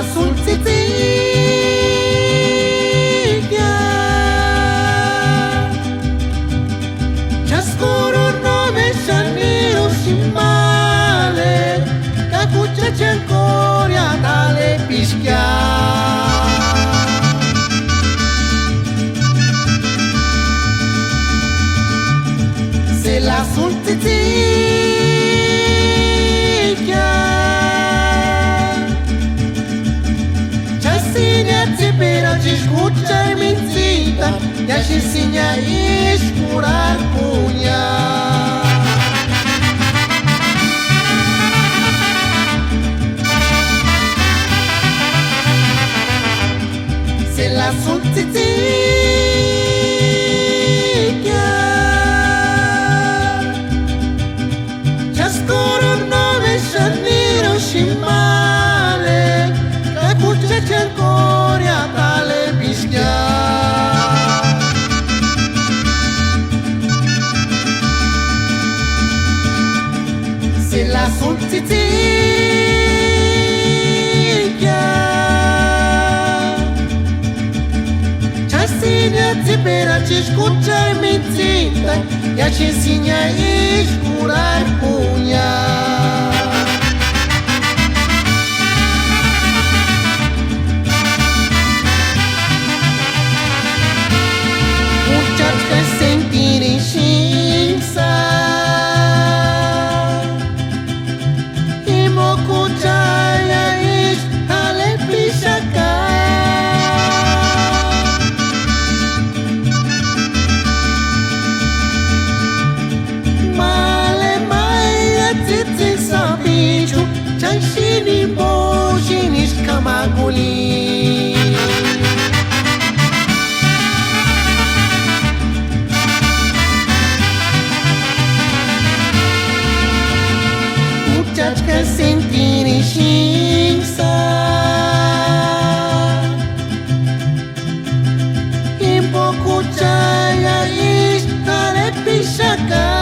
la sulțiția ciascuno nome nero și male ca cu ce ancora tale pischia se la sulțiția ci scuccia minzita ya ci insegna a scurar pugna se la sulțiția ciascuno nome nero și male ca cu ce ancora tale pischia se la sulțiția ciascuno per ci scuccia minzita ya ci insegna a scurar pugna Ciancini bocini scamaguli Uciaci că sentini șinsa Impo cu ceaia ești tale pișaca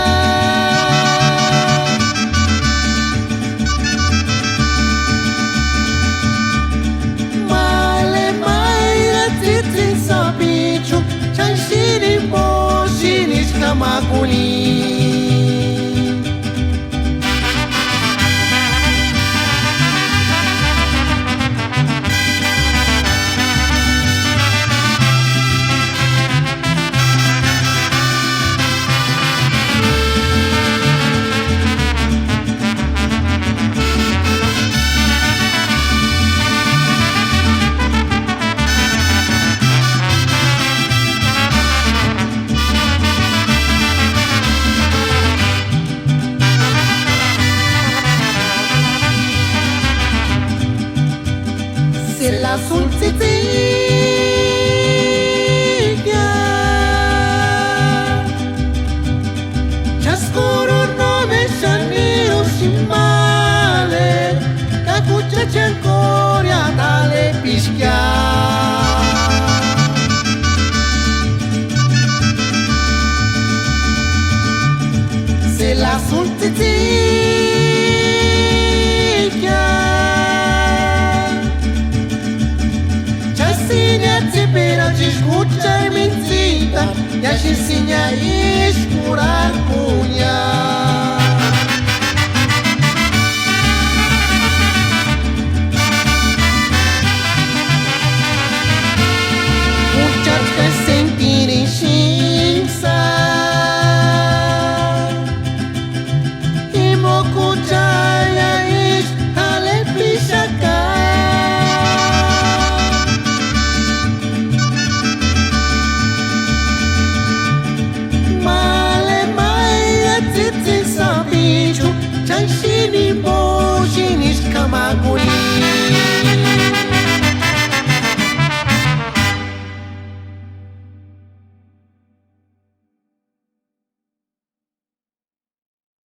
Camaculi se la sulțiția ciascuno nome nero și male ca cu ce ancora tale pischia se la sulțiția ci scuccia minzita ya ci insegna a scurar pugna Uciaci că sentini